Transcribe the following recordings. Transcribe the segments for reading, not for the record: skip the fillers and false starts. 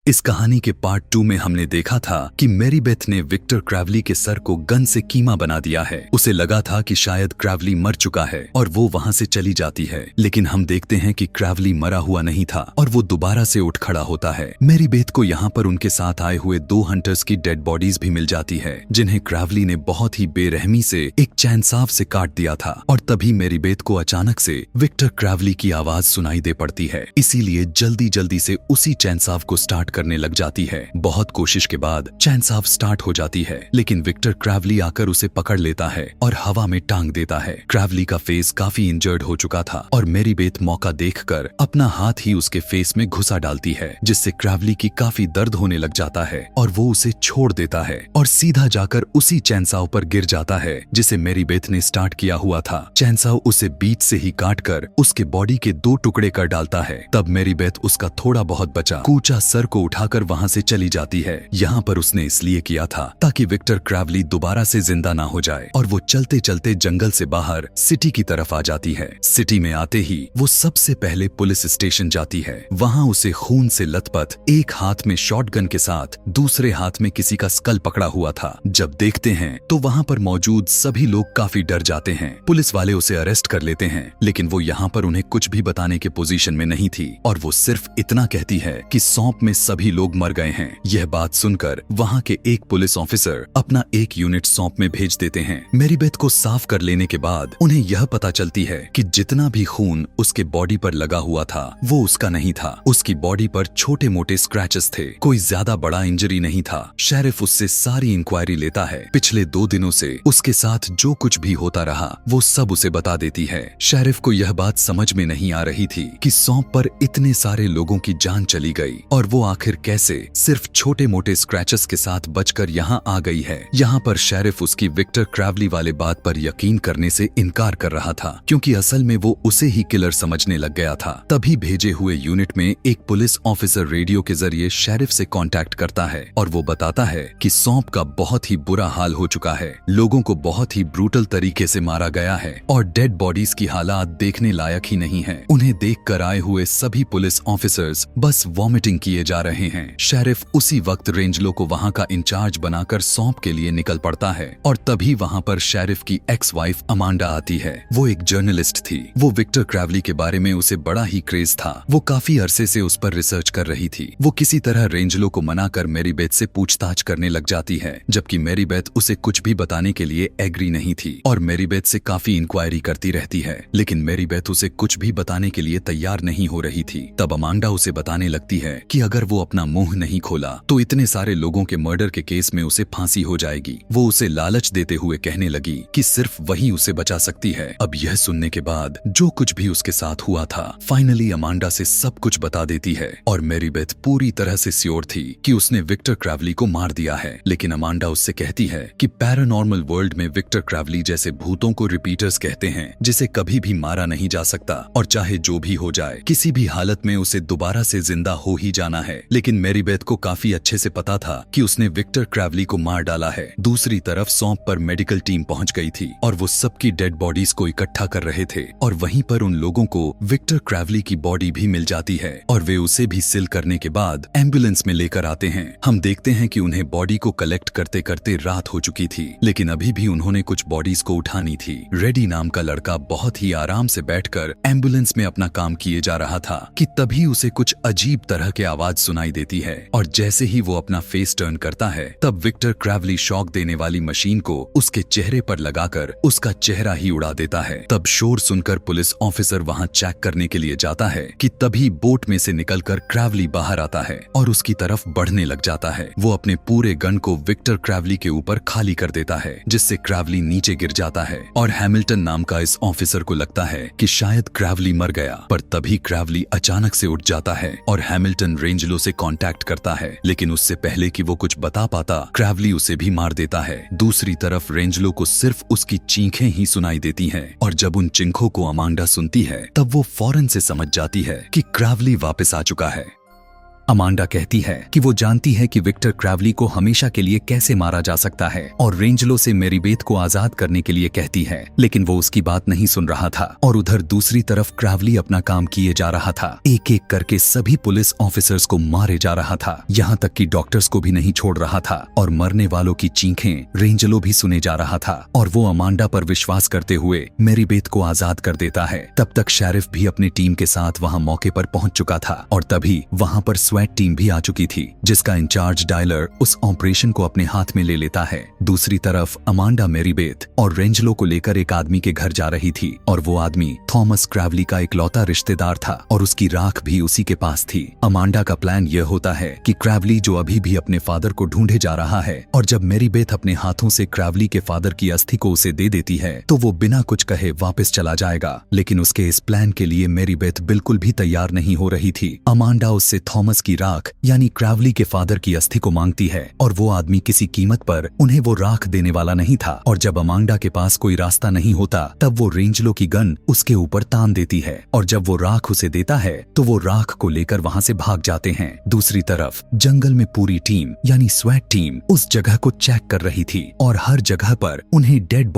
इस कहानी के पार्ट 2 में हमने देखा था कि मैरीबेथ ने विक्टर क्रैवली के सर को गन से कीमा बना दिया है। उसे लगा था कि शायद क्रैवली मर चुका है और वो वहां से चली जाती है, लेकिन हम देखते हैं कि क्रैवली मरा हुआ नहीं था और वो दोबारा से उठ खड़ा होता है। मैरीबेथ को यहाँ पर उनके साथ आए हुए 2 हंटर्स की डेड बॉडीज भी मिल जाती है, जिन्हें क्रैवली ने बहुत ही बेरहमी से एक चैनसाव से काट दिया था। और तभी मैरीबेथ को अचानक से विक्टर क्रैवली की आवाज सुनाई दे पड़ती है, इसीलिए जल्दी जल्दी से उसी चैनसाव को स्टार्ट करने लग जाती है। बहुत कोशिश के बाद चैनसाव स्टार्ट हो जाती है, लेकिन विक्टर क्रैवली आकर उसे पकड़ लेता है और हवा में टांग देता है। क्रैवली का फेस काफी इंजर्ड हो चुका था और मैरीबेथ मौका देखकर अपना हाथ ही उसके फेस में घुसा डालती है, जिससे क्रैवली की काफी दर्द होने लग जाता है और वो उसे छोड़ देता है और सीधा जाकर उसी चैनसाव पर गिर जाता है जिसे मैरीबेथ ने स्टार्ट किया हुआ था। चैनसाव उसे बीच से ही काटकर उसके बॉडी के 2 टुकड़े कर डालता है। तब मैरीबेथ उसका थोड़ा बहुत बचा कूचा सर को उठाकर वहां से चली जाती है। यहाँ पर उसने इसलिए किया था ताकि विक्टर क्रैवली दोबारा से जिंदा ना हो जाए और वो चलते चलते जंगल से बाहर सिटी की तरफ आ जाती है। सिटी में आते ही वो सबसे पहले पुलिस स्टेशन जाती है। वहाँ उसे खून से लथपथ एक हाथ में शॉटगन के साथ दूसरे हाथ में किसी का स्कल पकड़ा हुआ था। जब देखते हैं तो वहाँ पर मौजूद सभी लोग काफी डर जाते हैं। पुलिस वाले उसे अरेस्ट कर लेते हैं, लेकिन वो यहाँ पर उन्हें कुछ भी बताने के पोजीशन में नहीं थी और वो सिर्फ इतना कहती है कि सौंप में सभी लोग मर गए हैं। यह बात सुनकर वहाँ के एक पुलिस ऑफिसर अपना एक यूनिट सौंप में भेज देते हैं। मैरीबेथ को साफ कर लेने के बाद उन्हें यह पता चलती है कि जितना भी खून उसके बॉडी पर लगा हुआ था वो उसका नहीं था। उसकी बॉडी पर छोटे मोटे स्क्रैचेस थे, कोई ज्यादा बड़ा इंजरी नहीं था। शेरिफ उससे सारी इंक्वायरी लेता है। पिछले 2 दिनों से उसके साथ जो कुछ भी होता रहा वो सब उसे बता देती है। शेरिफ को यह बात समझ में नहीं आ रही थी कि सौंप पर इतने सारे लोगों की जान चली गई और वो आखिर कैसे सिर्फ छोटे मोटे स्क्रैचेस के साथ बचकर यहाँ आ गई है। यहाँ पर शेरिफ उसकी विक्टर क्रैवली वाले बात पर यकीन करने से इनकार कर रहा था, क्योंकि असल में वो उसे ही किलर समझने लग गया था। तभी भेजे हुए यूनिट में एक पुलिस ऑफिसर रेडियो के जरिए शेरिफ से कांटेक्ट करता है और वो बताता है कि सौंप का बहुत ही बुरा हाल हो चुका है। लोगों को बहुत ही ब्रूटल तरीके से मारा गया है और डेड बॉडीज की हालात देखने लायक ही नहीं है। उन्हें देखकर आए हुए सभी पुलिस ऑफिसर्स बस वॉमिटिंग किए जा रहे हैं। शेरिफ उसी वक्त रेंजलो को वहां का इंचार्ज बनाकर सौंप के लिए निकल पड़ता है और तभी वहां पर शेरिफ की एक्स वाइफ अमांडा आती है। वो एक जर्नलिस्ट थी। वो विक्टर क्रैवली के बारे में उसे बड़ा ही क्रेज था। वो काफी अरसे से उस पर रिसर्च कर रही थी। वो किसी तरह रेंजलो को मनाकर मैरीबेथ से पूछताछ करने लग जाती है, जबकि मैरीबेथ उसे कुछ भी बताने के लिए एग्री नहीं थी और मैरीबेथ से काफी इंक्वायरी करती रहती है, लेकिन मैरीबेथ उसे कुछ भी बताने के लिए तैयार नहीं हो रही थी। तब अमांडा उसे बताने लगती है कि अगर वो अपना मुंह नहीं खोला तो इतने सारे लोगों के मर्डर के केस में उसे फांसी हो जाएगी। वो उसे लालच देते हुए कहने लगी कि सिर्फ वही उसे बचा सकती है। अब यह सुनने के बाद जो कुछ भी उसके साथ हुआ था, फाइनली अमांडा से सब कुछ बता देती है और मैरीबेथ पूरी तरह से श्योर थी कि उसने विक्टर क्रैवली को मार दिया है। लेकिन अमांडा उससे कहती है कि पैरानॉर्मल वर्ल्ड में विक्टर क्रैवली जैसे भूतों को रिपीटर्स कहते हैं, जिसे कभी भी मारा नहीं जा सकता और चाहे जो भी हो जाए किसी भी हालत में उसे दोबारा से जिंदा हो ही जाना है। लेकिन मैरीबेथ को काफी अच्छे से पता था कि उसने विक्टर क्रैवली को मार डाला है। दूसरी तरफ सौंप पर मेडिकल टीम पहुंच गई थी और वो सबकी डेड बॉडीज को इकट्ठा कर रहे थे और वहीं पर उन लोगों को विक्टर क्रैवली की बॉडी भी मिल जाती है और वे उसे भी सील करने के बाद एम्बुलेंस में लेकर आते हैं। हम देखते हैं कि उन्हें बॉडी को कलेक्ट करते करते रात हो चुकी थी, लेकिन अभी भी उन्होंने कुछ बॉडीज को उठानी थी। रेडी नाम का लड़का बहुत ही आराम से बैठकर एम्बुलेंस में अपना काम किए जा रहा था कि तभी उसे कुछ अजीब तरह की आवाज सुनाई देती है और जैसे ही वो अपना फेस टर्न करता है तब विक्टर क्रैवली शॉक देने वाली मशीन को उसके चेहरे पर लगाकर उसका चेहरा ही उड़ा देता है। तब शोर सुनकर पुलिस ऑफिसर वहां चेक करने के लिए जाता है कि तभी बोट में से निकलकर क्रैवली बाहर आता है और उसकी तरफ बढ़ने लग जाता है। वो अपने पूरे गन को विक्टर क्रैवली के ऊपर खाली कर देता है, जिससे क्रैवली नीचे गिर जाता है और हैमिल्टन नाम का इस ऑफिसर को लगता है कि शायद क्रैवली मर गया, पर तभी क्रैवली अचानक से उठ जाता है और हैमिल्टन रेंजलो से कांटेक्ट करता है, लेकिन उससे पहले कि वो कुछ बता पाता क्रैवली उसे भी मार देता है। दूसरी तरफ रेंजलो को सिर्फ उसकी चीखें ही सुनाई देती हैं और जब उन चिंखों को अमांडा सुनती है तब वो फौरन से समझ जाती है कि क्रैवली वापस आ चुका है। अमांडा कहती है कि वो जानती है कि विक्टर क्रैवली को हमेशा के लिए कैसे मारा जा सकता है और रेंजलो से मेरीबेथ को आजाद करने के लिए कहती है, लेकिन वो उसकी बात नहीं सुन रहा था और उधर दूसरी तरफ क्रैवली अपना काम किए जा रहा था। एक एक करके सभी पुलिस ऑफिसर्स को मारे जा रहा था, यहाँ तक कि डॉक्टर्स को भी नहीं छोड़ रहा था और मरने वालों की चीखें रेंजलो भी सुने जा रहा था और वो अमांडा पर विश्वास करते हुए मेरीबेथ को आजाद कर देता है। तब तक शेरिफ भी अपनी टीम के साथ वहां मौके पर पहुंच चुका था और तभी वहां पर स्वैट टीम भी आ चुकी थी, जिसका इंचार्ज डायलर उस ऑपरेशन को अपने हाथ में ले लेता है। दूसरी तरफ अमांडा मेरीबेथ और रेंजलो को लेकर एक आदमी के घर जा रही थी और वो आदमी थॉमस क्रैवली का इकलौता रिश्तेदार था और उसकी राख भी उसी के पास थी। अमांडा का प्लान यह होता है कि क्रैवली जो अभी भी अपने फादर को ढूंढे जा रहा है और जब मेरीबेथ अपने हाथों से क्रैवली के फादर की अस्थि को उसे दे देती है तो वो बिना कुछ कहे वापस चला जाएगा, लेकिन उसके इस प्लान के लिए मेरीबेथ बिल्कुल भी तैयार नहीं हो रही थी। अमांडा उससे थॉमस की राख यानी क्रैवली के फादर की अस्थि को मांगती है और वो आदमी किसी कीमत पर उन्हें वो राख देने वाला नहीं था और जब अमांडा के पास कोई रास्ता नहीं होता तब वो रेंजलो की गन उसके ऊपर तान देती है और जब वो राख उसे देता है तो वो राख को लेकर वहां से भाग जाते हैं। दूसरी तरफ जंगल में पूरी टीम यानी स्वैट टीम उस जगह को चेक कर रही थी और हर जगह पर उन्हें डेड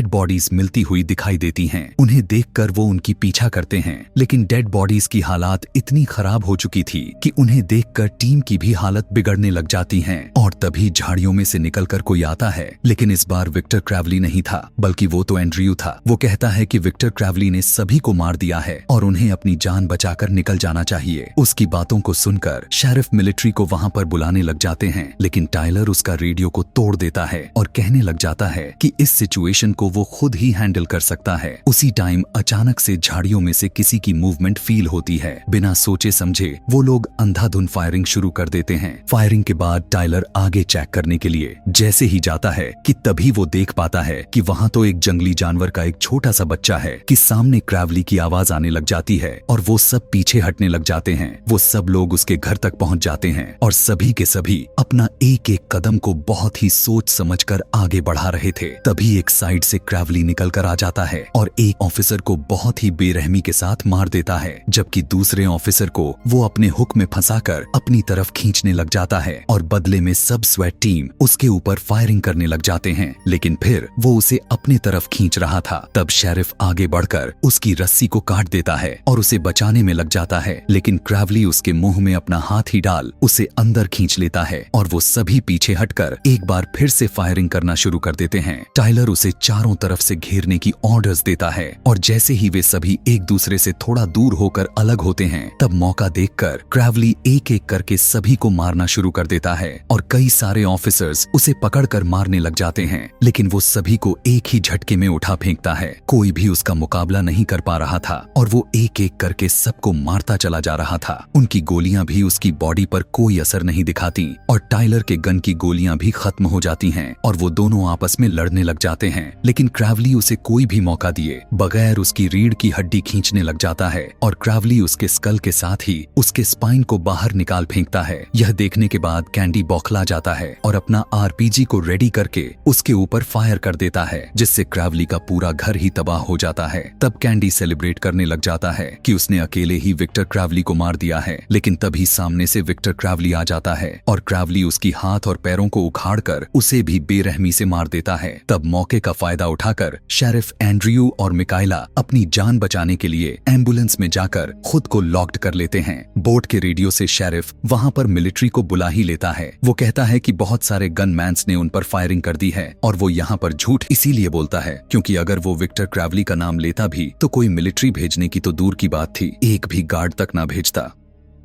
बॉडीज मिलती हुई दिखाई देती हैं। उन्हें देखकर वो उनकी पीछा करते हैं, लेकिन डेड बॉडीज की हालात इतनी खराब हो चुकी थी कि उन्हें देखकर टीम की भी हालत बिगड़ने लग जाती है। और तभी झाड़ियों में से निकलकर कोई आता है, लेकिन इस बार विक्टर क्रैवली नहीं था बल्कि वो तो एंड्रयू था। वो कहता है कि विक्टर क्रैवली ने सभी को मार दिया है और उन्हें अपनी जान बचाकर निकल जाना चाहिए। उसकी बातों को सुनकर शेरिफ मिलिट्री को वहां पर बुलाने लग जाते हैं, लेकिन टाइलर उसका रेडियो को तोड़ देता है और कहने लग जाता है कि इस सिचुएशन को वो खुद ही हैंडल कर सकता है। उसी टाइम अचानक से झाड़ियों में से किसी की मूवमेंट फील होती है। बिना सोचे समझे वो लोग अंधाधुंध फायरिंग शुरू कर देते हैं। फायरिंग के बाद टाइलर आगे चेक करने के लिए जैसे ही जाता है कि तभी वो देख पाता है कि वहां तो एक जंगली जानवर का एक छोटा सा बच्चा है कि सामने क्रैवली की आवाज आने लग जाती है और वो सब पीछे हटने लग जाते हैं। वो सब लोग उसके घर तक पहुंच जाते हैं और सभी के सभी अपना एक एक कदम को बहुत ही सोच समझकर आगे बढ़ा रहे थे। तभी एक साइड से क्रैवली निकल कर आ जाता है और एक ऑफिसर को बहुत ही बेरहमी के साथ मार देता है, जबकि दूसरे ऑफिसर को वो अपने हुक में फंसाकर अपनी तरफ खींचने लग जाता है और बदले में सब स्वैट टीम उसके ऊपर फायरिंग करने लग जाते हैं, लेकिन फिर वो उसे अपनी तरफ खींच रहा था। तब शेरिफ आगे बढ़कर उसकी रस्सी को काट देता है और उसे बचाने में लग जाता है, लेकिन क्रैवली उसके मुंह में अपना हाथ ही डाल उसे अंदर खींच लेता है और वो सभी पीछे हटकर एक बार फिर से फायरिंग करना शुरू कर देते हैं। टाइलर उसे चारों तरफ से घेरने की ऑर्डर्स देता है और जैसे ही वे सभी एक दूसरे से थोड़ा दूर होकर अलग होते हैं तब मौका देखकर क्रैवली एक एक करके सभी को मारना शुरू कर देता है और कई सारे ऑफिसर्स उसे पकड़कर मारने लग जाते हैं, लेकिन वो सभी को एक ही झटके में उठा फेंकता है। कोई भी उसका मुकाबला नहीं कर पा रहा था और वो एक एक करके सबको मारता चला जा रहा था। उनकी गोलियां भी उसकी बॉडी पर कोई असर नहीं दिखाती और टाइलर के गन की गोलियां भी खत्म हो जाती हैं और वो दोनों आपस में लड़ने लग जाते हैं, लेकिन क्रैवली उसे कोई भी मौका दिए बगैर उसकी रीढ़ की हड्डी खींचने लग जाता है और क्रैवली उसके स्कल के साथ ही उसके स्पाइन को बाहर निकाल फेंकता है। यह देखने के बाद कैंडी बौखला जाता है और अपना आरपीजी को रेडी करके उसके ऊपर फायर कर देता है, जिससे क्रैवली का पूरा घर ही तबाह हो जाता है। तब कैंडी सेलिब्रेट करने लग जाता है कि उसने अकेले ही विक्टर क्रैवली को मार दिया है, लेकिन तभी सामने से विक्टर क्रैवली आ जाता है और क्रैवली उसकी हाथ और पैरों को उखाड़कर उसे भी बेरहमी से मार देता है। तब मौके का फायदा उठाकर शेरिफ एंड्रयू और मिकाइला अपनी जान बचाने के लिए एम्बुलेंस में जाकर खुद को लॉक्ड कर लेते हैं। बोट के रेडियो से शेरिफ वहां पर मिलिट्री को बुला ही लेता है। वो कहता है कि बहुत सारे गनमैन्स ने उन पर फायरिंग कर दी है और वो यहाँ पर झूठ इसीलिए बोलता है क्योंकि अगर वो विक्टर क्रैवली का नाम लेता भी तो कोई मिलिट्री भेजने की तो दूर की बात थी, एक भी गार्ड तक ना भेजता।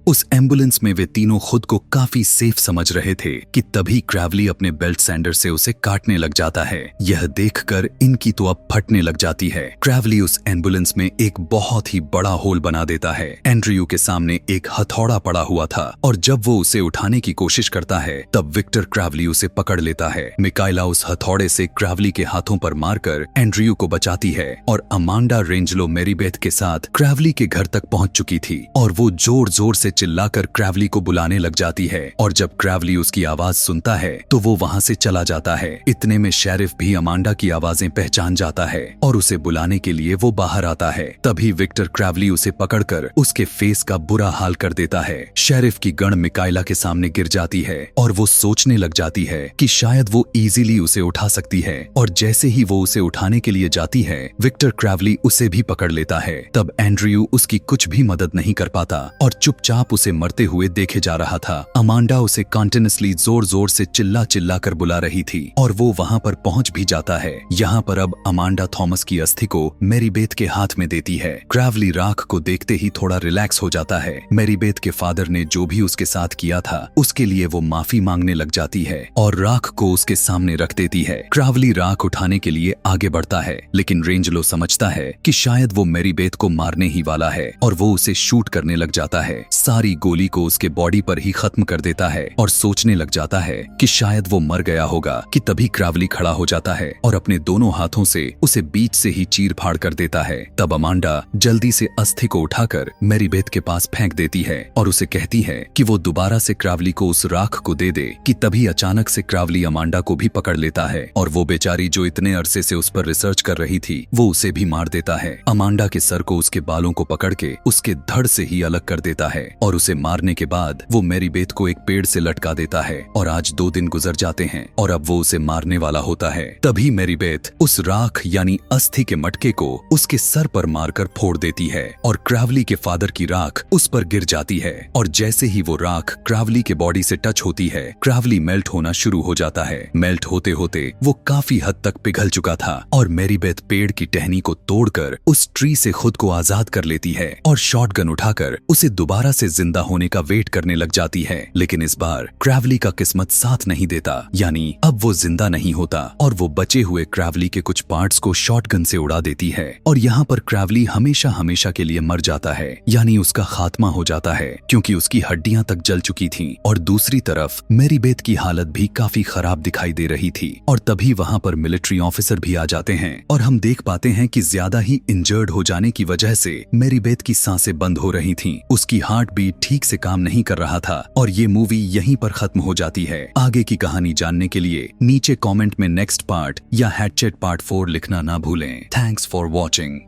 उस एम्बुलेंस में वे तीनों खुद को काफी सेफ समझ रहे थे कि तभी क्रैवली अपने बेल्ट सैंडर से उसे काटने लग जाता है। यह देखकर इनकी तो अब फटने लग जाती है। क्रैवली उस एम्बुलेंस में एक बहुत ही बड़ा होल बना देता है। एंड्रयू के सामने एक हथौड़ा पड़ा हुआ था और जब वो उसे उठाने की कोशिश करता है तब विक्टर क्रैवली उसे पकड़ लेता है। मिकाइला उस हथौड़े से क्रैवली के हाथों पर मारकर एंड्रयू को बचाती है और अमांडा रेंजलो मेरीबेथ के साथ क्रैवली के घर तक पहुंच चुकी थी और वो जोर जोर से चिल्लाकर क्रेवली को बुलाने लग जाती है और जब क्रेवली उसकी आवाज सुनता है तो वो वहाँ से चला जाता है। इतने में शेरिफ भी अमांडा की आवाजें पहचान जाता है और उसे बुलाने के लिए वो बाहर आता है। तभी विक्टर क्रेवली उसे पकड़कर उसके फेस का बुरा हाल कर देता है। शेरिफ की गन मिकाइला के सामने गिर जाती है और वो सोचने लग जाती है कि शायद वो इजीली उसे उठा सकती है, और जैसे ही वो उसे उठाने के लिए जाती है विक्टर क्रेवली उसे भी पकड़ लेता है। तब एंड्रयू उसकी कुछ भी मदद नहीं कर पाता और चुपचाप उसे मरते हुए देखे जा रहा था। अमांडा उसे कॉन्टिन्यूअसली जोर जोर से चिल्ला चिल्ला कर बुला रही थी और वो वहाँ पर पहुँच भी जाता है। यहाँ पर अब अमांडा थॉमस की अस्थि को मेरीबेथ के हाथ में देती है। क्रेवली राख को देखते ही थोड़ा रिलैक्स हो जाता है। मेरीबेथ के फादर ने जो भी उसके साथ किया था उसके लिए वो माफी मांगने लग जाती है और राख को उसके सामने रख देती है। क्रेवली राख उठाने के लिए आगे बढ़ता है, लेकिन रेंजलो समझता है कि शायद वो मेरीबेथ को मारने ही वाला है और वो उसे शूट करने लग जाता है। सारी गोली को उसके बॉडी पर ही खत्म कर देता है और सोचने लग जाता है कि शायद वो मर गया होगा कि तभी क्रेवली खड़ा हो जाता है और अपने दोनों हाथों से उसे बीच से ही चीर फाड़ कर देता है। तब अमांडा जल्दी से अस्थि को उठाकर मेरीबेथ के पास फेंक देती है और उसे कहती है कि वो दोबारा से क्रेवली को उस राख को दे दे कि तभी अचानक से क्रेवली अमांडा को भी पकड़ लेता है और वो बेचारी जो इतने अरसे से उस पर रिसर्च कर रही थी वो उसे भी मार देता है। अमांडा के सर को उसके बालों को पकड़ के उसके धड़ से ही अलग कर देता है और उसे मारने के बाद वो मेरीबेथ को एक पेड़ से लटका देता है और आज 2 दिन गुजर जाते हैं और अब वो उसे मारने वाला होता है। तभी मेरीबेथ उस राख यानी अस्थि के मटके को उसके सर पर मारकर फोड़ देती है और क्रेवली के फादर की राख उस पर गिर जाती है और जैसे ही वो राख क्रेवली के बॉडी से टच होती है क्रेवली मेल्ट होना शुरू हो जाता है। मेल्ट होते होते वो काफी हद तक पिघल चुका था और मेरीबेथ पेड़ की टहनी को तोड़कर उस ट्री से खुद को आजाद कर लेती है और शॉटगन उठाकर उसे दोबारा से जिंदा होने का वेट करने लग जाती है। लेकिन इस बार क्रेवली का किस्मत साथ नहीं देता, यानी अब वो जिंदा नहीं होता और वो बचे हुए क्रेवली के कुछ पार्ट्स को शॉटगन से उड़ा देती है और यहाँ पर क्रेवली हमेशा हमेशा के लिए मर जाता है, यानी उसका खात्मा हो जाता है क्योंकि उसकी हड्डियां तक जल चुकी थीं। और दूसरी तरफ मेरीबेथ की हालत भी काफी खराब दिखाई दे रही थी और तभी वहाँ पर मिलिट्री ऑफिसर भी आ जाते हैं और हम देख पाते हैं कि ज्यादा ही इंजर्ड हो जाने की वजह से मेरीबेथ की सांसें बंद हो रही थीं, उसकी हार्ट बीट ठीक से काम नहीं कर रहा था और ये मूवी यहीं पर खत्म हो जाती है। आगे की कहानी जानने के लिए नीचे कमेंट में नेक्स्ट पार्ट या हैचेट पार्ट 4 लिखना ना भूलें। Thanks for watching.